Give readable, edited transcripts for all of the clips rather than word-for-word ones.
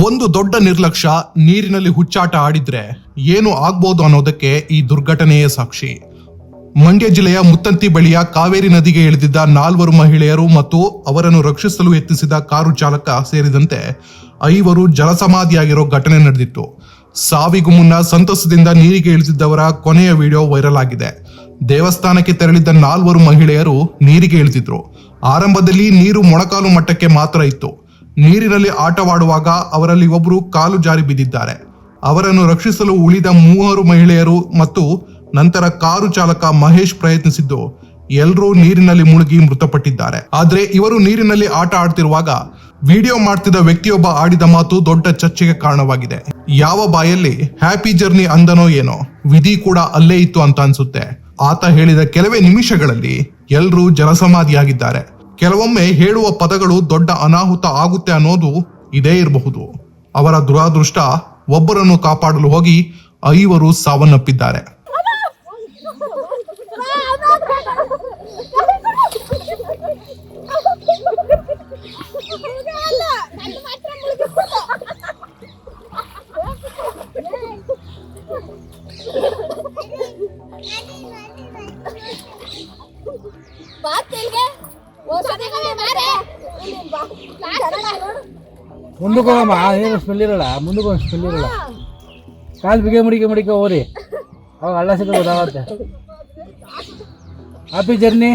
ಒಂದು ದೊಡ್ಡ ನಿರ್ಲಕ್ಷ್ಯ ನೀರಿನಲ್ಲಿ ಹುಚ್ಚಾಟ ಆಡಿದ್ರೆ ಏನು ಆಗ್ಬೋದು ಅನ್ನೋದಕ್ಕೆ ಈ ದುರ್ಘಟನೆಯೇ ಸಾಕ್ಷಿ. ಮಂಡ್ಯ ಜಿಲ್ಲೆಯ ಮುತ್ತಂತಿ ಬಳಿಯ ಕಾವೇರಿ ನದಿಗೆ ಇಳಿದಿದ್ದ 4 ಮಹಿಳೆಯರು ಮತ್ತು ಅವರನ್ನು ರಕ್ಷಿಸಲು ಯತ್ನಿಸಿದ ಕಾರು ಚಾಲಕ ಸೇರಿದಂತೆ 5 ಜಲಸಮಾಧಿಯಾಗಿರೋ ಘಟನೆ ನಡೆದಿತ್ತು. ಸಾವಿಗೂ ಮುನ್ನ ಸಂತಸದಿಂದ ನೀರಿಗೆ ಇಳಿದಿದ್ದವರ ಕೊನೆಯ ವಿಡಿಯೋ ವೈರಲ್ ಆಗಿದೆ. ದೇವಸ್ಥಾನಕ್ಕೆ ತೆರಳಿದ್ದ 4 ಮಹಿಳೆಯರು ನೀರಿಗೆ ಇಳಿದಿದ್ರು. ಆರಂಭದಲ್ಲಿ ನೀರು ಮೊಣಕಾಲು ಮಟ್ಟಕ್ಕೆ ಮಾತ್ರ ಇತ್ತು. ನೀರಿನಲ್ಲಿ ಆಟವಾಡುವಾಗ ಅವರಲ್ಲಿ ಒಬ್ಬರು ಕಾಲು ಜಾರಿ ಬಿದ್ದಿದ್ದಾರೆ. ಅವರನ್ನು ರಕ್ಷಿಸಲು ಉಳಿದ 3 ಮಹಿಳೆಯರು ಮತ್ತು ನಂತರ ಕಾರು ಚಾಲಕ ಮಹೇಶ್ ಪ್ರಯತ್ನಿಸಿದ್ದು ಎಲ್ಲರೂ ನೀರಿನಲ್ಲಿ ಮುಳುಗಿ ಮೃತಪಟ್ಟಿದ್ದಾರೆ. ಆದ್ರೆ ಇವರು ನೀರಿನಲ್ಲಿ ಆಟ ಆಡ್ತಿರುವಾಗ ವಿಡಿಯೋ ಮಾಡ್ತಿದ್ದ ವ್ಯಕ್ತಿಯೊಬ್ಬ ಆಡಿದ ಮಾತು ದೊಡ್ಡ ಚರ್ಚೆಗೆ ಕಾರಣವಾಗಿದೆ. ಯಾವ ಬಾಯಲ್ಲಿ ಹ್ಯಾಪಿ ಜರ್ನಿ ಅಂದನೋ ಏನೋ, ವಿಧಿ ಕೂಡ ಅಲ್ಲೇ ಇತ್ತು ಅಂತ ಅನ್ಸುತ್ತೆ. ಆತ ಹೇಳಿದ ಕೆಲವೇ ನಿಮಿಷಗಳಲ್ಲಿ ಎಲ್ಲರೂ ಜಲಸಮಾಧಿಯಾಗಿದ್ದಾರೆ. ಕೆಲವೊಮ್ಮೆ ಹೇಳುವ ಪದಗಳು ದೊಡ್ಡ ಅನಾಹುತ ಆಗುತ್ತೆ ಅನ್ನೋದು ಇದೇ ಇರಬಹುದು. ಅವರ ದುರಾದೃಷ್ಟ ಒಬ್ಬರನ್ನು ಕಾಪಾಡಲು ಹೋಗಿ 5 ಸಾವನ್ನಪ್ಪಿದ್ದಾರೆ. ಮುಂದಕ್ಕೆ ಹೋಗಮ್ಮ, ಏನು ಸ್ಮೆಲ್ ಇರಲ್ಲ. ಮುಂದಕ್ಕೆ ಒಂದು ಸ್ಮೆಲ್ ಇರಲ್ಲ. ಕಾಲು ಬಿಗೆ ಮುಡಿಕೆ ಹೋರಿ, ಅವಾಗ ಹಳ್ಳ ಸಿಕ್ಕ ಗೊತ್ತಾಗುತ್ತೆ. Happy journey.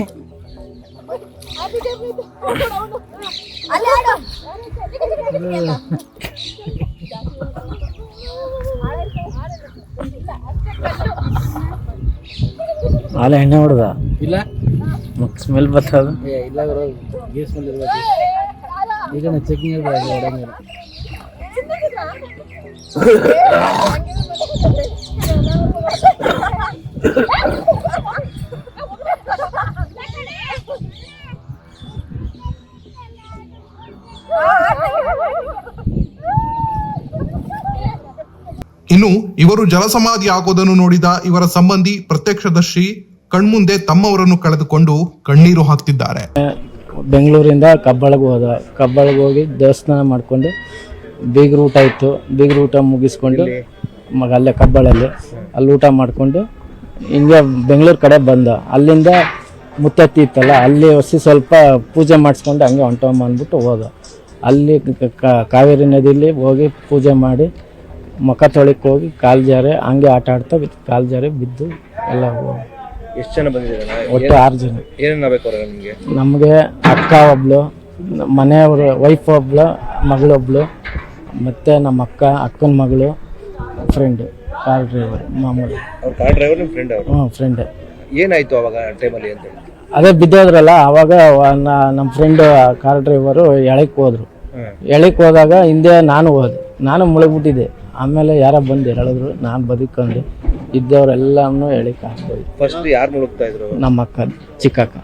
ಹಾಲ ಎಣ್ಣೆ ಹೊಡೆದ ಇಲ್ಲ, ಸ್ಮೆಲ್ ಬರ್ತದ. ಇಲ್ಲ ಗೇಸ್ ಸ್ಮೆಲ್ ಇರ್ಬೇಕು. ಈಗ ಚೆಕಿಂಗ್ ಇರ್ಬೇಕು. ಇನ್ನು ಇವರು ಜಲಸಮಾಧಿ ಆಗೋದನ್ನು ನೋಡಿದ ಇವರ ಸಂಬಂಧಿ ಪ್ರತ್ಯಕ್ಷದರ್ಶಿ ಕಣ್ಮುಂದೆ ತಮ್ಮವರನ್ನು ಕಳೆದುಕೊಂಡು ಕಣ್ಣೀರು ಹಾಕ್ತಿದ್ದಾರೆ. ಬೆಂಗಳೂರಿಂದ ಕಬ್ಬಾಳಗೆ ಹೋಗಿ ದೇವಸ್ಥಾನ ಮಾಡ್ಕೊಂಡು ಬೀಗ್ರ ಊಟ ಇತ್ತು. ಬೀಗ್ರ ಊಟ ಮುಗಿಸ್ಕೊಂಡು ಅಲ್ಲೇ ಕಬ್ಬಾಳಲ್ಲಿ ಅಲ್ಲಿ ಊಟ ಮಾಡಿಕೊಂಡು ಹಿಂಗೆ ಬೆಂಗಳೂರು ಕಡೆ ಬಂದ. ಅಲ್ಲಿಂದ ಮುತ್ತತ್ತಿ ಇತ್ತಲ್ಲ, ಅಲ್ಲಿ ಸ್ವಲ್ಪ ಪೂಜೆ ಮಾಡಿಸ್ಕೊಂಡು ಹಂಗೆ ಹೊಂಟಮ್ಮ ಅಂದ್ಬಿಟ್ಟು ಹೋದ. ಅಲ್ಲಿ ಕಾವೇರಿ ನದಿಯಲ್ಲಿ ಹೋಗಿ ಪೂಜೆ ಮಾಡಿ ಮುಖ ತೊಳಿಕ್ಕೆ ಹೋಗಿ ಕಾಲು ಜಾರಿ ಹಂಗೆ ಆಟ ಆಡ್ತಾ ಕಾಲು ಜಾರಿ ಬಿದ್ದು ಎಲ್ಲ. ಎಷ್ಟು ಜನ ಬಂದಿದ್ದಾರೆ? ಒಟ್ಟು 6 ಜನ. ಏನೇನಾಗಬೇಕು ನಿಮಗೆ? ನಮಗೆ ಅಕ್ಕ ಒಬ್ಳು, ಮನೆಯವ್ರ ವೈಫ್ ಒಬ್ಳು, ಮಗಳೊಬ್ಳು, ಮತ್ತು ನಮ್ಮ ಅಕ್ಕನ ಮಗಳು, ಫ್ರೆಂಡ್, ಕಾರ್ ಡ್ರೈವರ್ ಮಾಮೂಲಿ. ಅವ್ರ ಕಾರ್ ಡ್ರೈವರ್ ನಿಮ್ಮ ಫ್ರೆಂಡ್ ಅವರು? ಹ್ಞೂ, ಫ್ರೆಂಡ್. ಏನಾಯಿತು ಅವಾಗ ಟೈಮಲ್ಲಿ ಅಂತ? ಅದೇ ಬಿದ್ದೋದ್ರಲ್ಲ, ಆವಾಗ ನಮ್ಮ ಫ್ರೆಂಡ್ ಕಾರ್ ಡ್ರೈವರು ಎಳಕ್ಕೆ ಹೋದ್ರು. ಎಳಕ್ಕೆ ಹೋದಾಗ ಹಿಂದೆ ನಾನು ಮುಳುಗ್ಬಿಟ್ಟಿದ್ದೆ. ಆಮೇಲೆ ಯಾರೋ ಬಂದು ಹೇಳಿದ್ರು, ನಾನು ಬದುಕೊಂಡು ಇದ್ದವರೆಲ್ಲನೂ ಎಳಕ್ಕೆ ಹಾಕ್ಬೋದು. ಫಸ್ಟ್ ಯಾರು ಮುಳುಗ್ತಾ ಇದ್ರು? ನಮ್ಮ ಅಕ್ಕ, ಚಿಕ್ಕಕ್ಕ.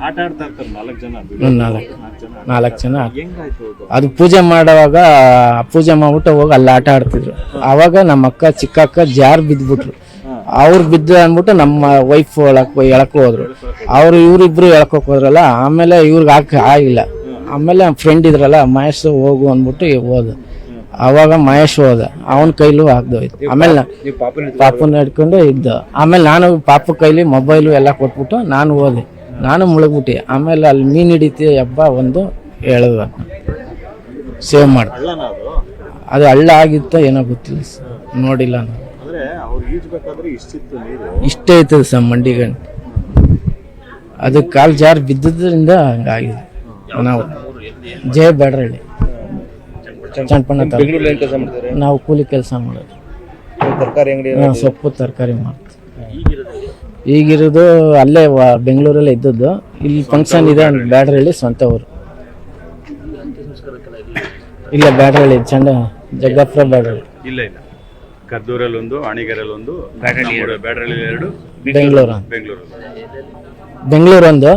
ಆಟ ಆಡ್ತಾ ಇರ್ತಾರೆ 4 ಜನ. 4 ಜನ. ಹೆಂಗಾಯ್ತು ಅದು ಪೂಜೆ ಮಾಡುವಾಗ ಪೂಜೆ ಮಾಡ್ಬಿಟ್ಟು ಹೋಗಿ ಅಲ್ಲಿ ಆಟ ಆಡ್ತಿದ್ರು. ಆವಾಗ ನಮ್ಮ ಅಕ್ಕ, ಚಿಕ್ಕಕ್ಕ ಜಾರ್ ಬಿದ್ದುಬಿಟ್ರು. ಅವ್ರು ಬಿದ್ದು ಅಂದ್ಬಿಟ್ಟು ನಮ್ಮ ವೈಫ್ ಎಳಕ್ ಹೋದ್ರು. ಇವರಿಬ್ರು ಎಳ್ಕೋಕ್ ಹೋದ್ರಲ್ಲ. ಆಮೇಲೆ ಇವ್ರಿಗೆ ಆಗಿಲ್ಲ. ಆಮೇಲೆ ಫ್ರೆಂಡ್ ಇದ್ರಲ್ಲ ಮಹೇಶ್, ಹೋಗು ಅಂದ್ಬಿಟ್ಟು ಹೋದ. ಅವಾಗ ಮಹೇಶ್ ಹೋದ, ಅವನ ಕೈಲೂ ಆಗ್ದೋಯ್ತು. ಆಮೇಲೆ ಪಾಪನ ಹಿಡ್ಕೊಂಡು ಇದ್ದ. ಆಮೇಲೆ ನಾನು ಪಾಪ ಕೈಲಿ ಮೊಬೈಲು ಎಲ್ಲ ಕೊಟ್ಬಿಟ್ಟು ನಾನು ಹೋದೆ. ನಾನು ಮುಳುಗ್ಬಿಟ್ಟೆ. ಆಮೇಲೆ ಅಲ್ಲಿ ಮೀನು ಹಿಡಿತಿ ಹಬ್ಬ ಒಂದು ಹೇಳಿದ ಸೇವ್ ಮಾಡಿ. ಅದು ಹಳ್ಳ ಆಗಿತ್ತ ಏನೋ ಗೊತ್ತಿಲ್ಲ, ನೋಡಿಲ್ಲ ನಾನು. ಇಷ್ಟೇ ಐತದ ಸರ್ ಮಂಡಿಗಂಟು. ಅದು ಕಾಲು ಜಾರಿ ಬಿದ್ದದ್ರಿಂದ ಹಂಗಾಗಿದೆ. ನಾವು ಜಯ ಬೇಡ್ರಳ್ಳಿ, ಚನ್ನಪಣ್ಣ. ನಾವು ಕೂಲಿ ಕೆಲಸ ಮಾಡೋದು. ಸೊಪ್ಪು ತರಕಾರಿ ಮಾಡ್ತೀವಿ. ಈಗಿರೋದು ಅಲ್ಲೇ ಬೆಂಗಳೂರಲ್ಲೇ ಇದ್ದದ್ದು. ಇಲ್ಲಿ ಫಂಕ್ಷನ್ ಇದೆ ಬ್ಯಾಡ್ರಳ್ಳಿ, ಸ್ವಂತ ಊರು. ಇಲ್ಲ ಬ್ಯಾಡ್ರಳ್ಳಿ, ಜಗ್ಗಾಪುರ ಬ್ಯಾಡ್ರಳ್ಳಿ. ಇಲ್ಲ ಕದ್ದೂರಲ್ಲಿ ಒಂದು, ಆಣಿಗೆರೆಯಲ್ಲಿ ಒಂದು, ಬ್ಯಾಡ್ರಳ್ಳಿ 2, ಬೆಂಗಳೂರು ಒಂದು,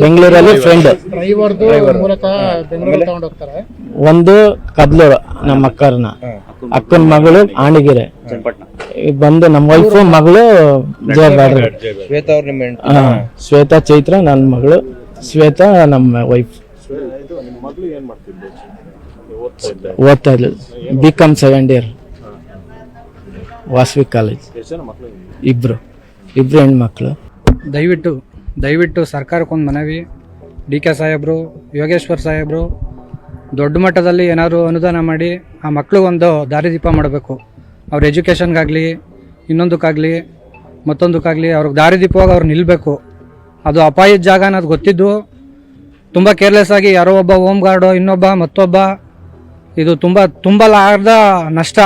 ಬೆಂಗಳೂರಲ್ಲಿ ಫ್ರೆಂಡ್ ಒಂದು, ಕದ್ಲೂರು ನಮ್ಮ ಅಕ್ಕನ ಮಗಳು ಆಣಿಗೆರೆ ಬಂದು, ನಮ್ಮ ವೈಫ್ ಮಗಳು ಜಯ ಬ್ಯಾಡ್ರಿ. ಶ್ವೇತಾ ಚೈತ್ರ ನನ್ನ ಮಗಳು, ಶ್ವೇತಾ ನಮ್ಮ ವೈಫ್. ಓದ್ತಾ ಇದ್ದೆ. ಓದ್ತಾ ಇದ್ಲು BCom 2nd year Vasavi college. ಎಷ್ಟು ಜನ ಮಕ್ಕಳು? ಇಬ್ರು ಹೆಣ್ಮಕ್ಳು. ದಯವಿಟ್ಟು ಸರ್ಕಾರಕ್ಕೊಂದು ಮನವಿ, DK ಸಾಹೇಬರು, ಯೋಗೇಶ್ವರ್ ಸಾಹೇಬರು ದೊಡ್ಡ ಮಟ್ಟದಲ್ಲಿ ಏನಾದರೂ ಅನುದಾನ ಮಾಡಿ ಆ ಮಕ್ಳಿಗೊಂದು ದಾರಿದೀಪ ಮಾಡಬೇಕು. ಅವ್ರ ಎಜುಕೇಷನ್ಗಾಗಲಿ, ಇನ್ನೊಂದಕ್ಕಾಗಲಿ, ಮತ್ತೊಂದಕ್ಕಾಗಲಿ ಅವ್ರಿಗೆ ದಾರಿದೀಪವಾಗಿ ಅವ್ರು ನಿಲ್ಲಬೇಕು. ಅದು ಅಪಾಯದ ಜಾಗ ಅನ್ನೋದು ಗೊತ್ತಿದ್ದು ತುಂಬ ಕೇರ್ಲೆಸ್ ಆಗಿ ಯಾರೋ ಒಬ್ಬ ಹೋಮ್ ಗಾರ್ಡೋ ಇನ್ನೊಬ್ಬ ಮತ್ತೊಬ್ಬ, ಇದು ತುಂಬ ಲಾರ್ದ ನಷ್ಟ.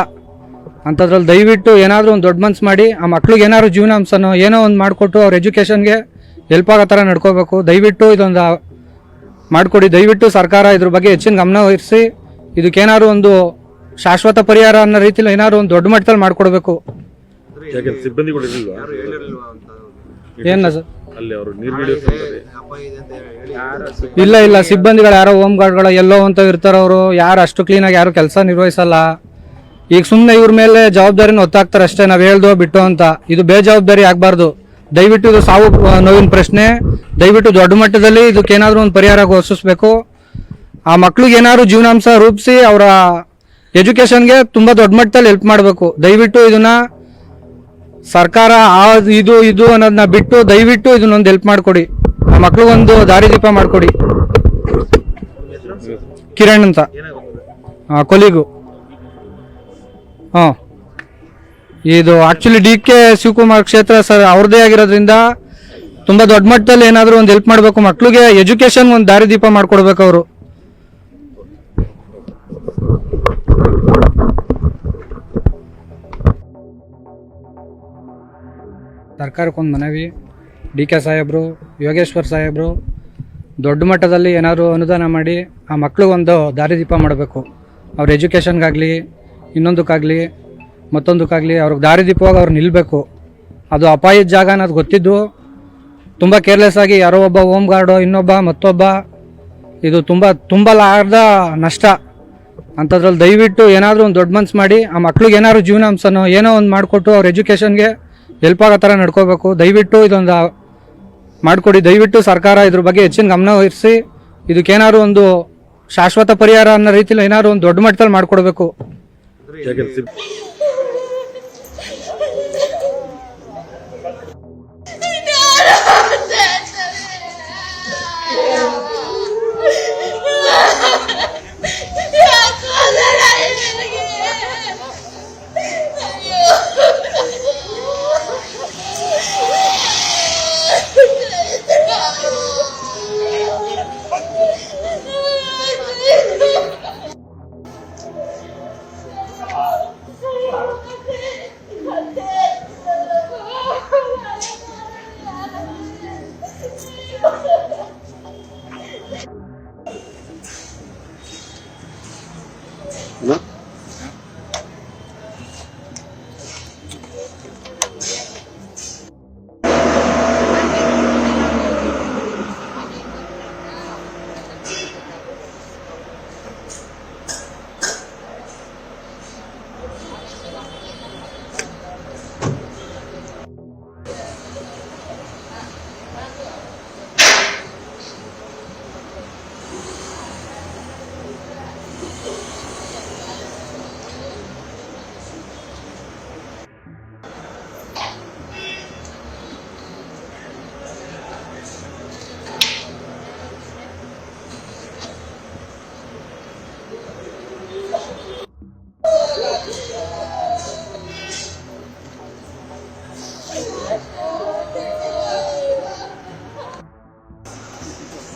ಅಂಥದ್ರಲ್ಲಿ ದಯವಿಟ್ಟು ಏನಾದರೂ ಒಂದು ದೊಡ್ಡ ಮನ್ಸು ಮಾಡಿ ಆ ಮಕ್ಳಿಗೆ ಏನಾದ್ರು ಜೀವನಾಂಶನೋ ಏನೋ ಒಂದು ಮಾಡಿಕೊಟ್ಟು ಅವ್ರ ಎಜುಕೇಷನ್ಗೆ ಹೆಲ್ಪ್ ಆಗೋ ಥರ ನಡ್ಕೋಬೇಕು. ದಯವಿಟ್ಟು ಇದೊಂದು ಮಾಡಿಕೊಡಿ. ದಯವಿಟ್ಟು ಸರ್ಕಾರ ಇದ್ರ ಬಗ್ಗೆ ಹೆಚ್ಚಿನ ಗಮನ ವಹಿಸಿ ಇದಕ್ಕೇನಾದ್ರು ಒಂದು ಶಾಶ್ವತ ಪರಿಹಾರ ಅನ್ನೋ ರೀತಿಯಲ್ಲಿ ಏನಾದ್ರು ಒಂದು ದೊಡ್ಡ ಮಟ್ಟದಲ್ಲಿ ಮಾಡಿಕೊಡ್ಬೇಕು. ಯಾಕೆ ಸಿಬ್ಬಂದಿಗಳು ಇರಲಿಲ್ವಾ ಏನ ಸರ್? ಅಲ್ಲಿ ಅವರು ನೀರು ಹಿಡಿಯೋದು ಇಲ್ಲ ಸಿಬ್ಬಂದಿಗಳು ಯಾರೋ ಹೋಮ್ ಗಾರ್ಡ್ಗಳು ಎಲ್ಲೋ ಅಂತ ಇರ್ತಾರೆ. ಅವರು ಯಾರು ಅಷ್ಟು ಕ್ಲೀನಾಗಿ ಯಾರು ಕೆಲಸ ನಿರ್ವಹಿಸಲ್ಲ. ಈಗ ಸುಮ್ಮನೆ ಇವ್ರ ಮೇಲೆ ಜವಾಬ್ದಾರಿನ ಹೊತ್ತಾಕ್ತಾರೆ ಅಷ್ಟೇ, ನಾವು ಹೇಳ್ದೋ ಬಿಟ್ಟು ಅಂತ. ಇದು ಬೇಜವಾಬ್ದಾರಿ ಆಗಬಾರ್ದು. ದಯವಿಟ್ಟು ಇದು ಸಾವು ನೋವಿನ ಪ್ರಶ್ನೆ. ದಯವಿಟ್ಟು ದೊಡ್ಡ ಮಟ್ಟದಲ್ಲಿ ಇದಕ್ಕೇನಾದ್ರೂ ಒಂದು ಪರಿಹಾರ ಘೋಷಿಸಬೇಕು. ಆ ಮಕ್ಳಿಗೆ ಏನಾದ್ರು ಜೀವನಾಂಶ ರೂಪಿಸಿ ಅವರ ಎಜುಕೇಷನ್ಗೆ ತುಂಬ ದೊಡ್ಡ ಮಟ್ಟದಲ್ಲಿ ಹೆಲ್ಪ್ ಮಾಡಬೇಕು. ದಯವಿಟ್ಟು ಇದನ್ನ ಸರ್ಕಾರ ಇದು ಅನ್ನೋದನ್ನ ಬಿಟ್ಟು ದಯವಿಟ್ಟು ಇದನ್ನೊಂದು ಹೆಲ್ಪ್ ಮಾಡಿಕೊಡಿ. ಆ ಮಕ್ಳಿಗೊಂದು ದಾರಿದೀಪ ಮಾಡಿಕೊಡಿ. ಕಿರಣ್ ಅಂತ ಕೊಲಿಗು. ಹಾಂ, ಇದು ಆಕ್ಚುಲಿ DK ಶಿವಕುಮಾರ್ ಕ್ಷೇತ್ರ ಸರ್ ಅವ್ರದ್ದೇ ಆಗಿರೋದ್ರಿಂದ ತುಂಬ ದೊಡ್ಡ ಮಟ್ಟದಲ್ಲಿ ಏನಾದರೂ ಒಂದು ಹೆಲ್ಪ್ ಮಾಡಬೇಕು. ಮಕ್ಳಿಗೆ ಎಜುಕೇಷನ್ ಒಂದು ದಾರಿದೀಪ ಮಾಡಿಕೊಡ್ಬೇಕು ಅವರು. ಸರ್ಕಾರಕ್ಕೊಂದು ಮನವಿ, DK ಸಾಹೇಬರು, ಯೋಗೇಶ್ವರ್ ಸಾಹೇಬರು ದೊಡ್ಡ ಮಟ್ಟದಲ್ಲಿ ಏನಾದರೂ ಅನುದಾನ ಮಾಡಿ ಆ ಮಕ್ಳಿಗೊಂದು ದಾರಿದೀಪ ಮಾಡಬೇಕು. ಅವ್ರ ಎಜುಕೇಷನ್ಗಾಗಲಿ, ಇನ್ನೊಂದಕ್ಕಾಗಲಿ, ಮತ್ತೊಂದಕ್ಕಾಗಲಿ ಅವ್ರಿಗೆ ದಾರಿದೀಪವಾಗಿ ಅವ್ರು ನಿಲ್ಲಬೇಕು. ಅದು ಅಪಾಯದ ಜಾಗ ಅನ್ನೋದು ಗೊತ್ತಿದ್ದು ತುಂಬ ಕೇರ್ಲೆಸ್ ಆಗಿ ಯಾರೋ ಒಬ್ಬ ಹೋಮ್ ಗಾರ್ಡೋ ಇನ್ನೊಬ್ಬ ಮತ್ತೊಬ್ಬ, ಇದು ತುಂಬ ಲಾರ್ದ ನಷ್ಟ. ಅಂಥದ್ರಲ್ಲಿ ದಯವಿಟ್ಟು ಏನಾದರೂ ಒಂದು ದೊಡ್ಡ ಮನ್ಸು ಮಾಡಿ ಆ ಮಕ್ಳಿಗೆ ಏನಾದ್ರು ಜೀವನಾಂಶನೋ ಏನೋ ಒಂದು ಮಾಡಿಕೊಟ್ಟು ಅವ್ರ ಎಜುಕೇಷನ್ಗೆ ಹೆಲ್ಪ್ ಆಗೋ ಥರ ನಡ್ಕೋಬೇಕು. ದಯವಿಟ್ಟು ಇದೊಂದು ಮಾಡಿಕೊಡಿ. ದಯವಿಟ್ಟು ಸರ್ಕಾರ ಇದ್ರ ಬಗ್ಗೆ ಹೆಚ್ಚಿನ ಗಮನ ವಹಿಸಿ ಇದಕ್ಕೇನಾದ್ರು ಒಂದು ಶಾಶ್ವತ ಪರಿಹಾರ ಅನ್ನೋ ರೀತಿಯಲ್ಲಿ ಏನಾದ್ರು ಒಂದು ದೊಡ್ಡ ಮಟ್ಟದಲ್ಲಿ ಮಾಡಿಕೊಡ್ಬೇಕು. ಯಾಕೆ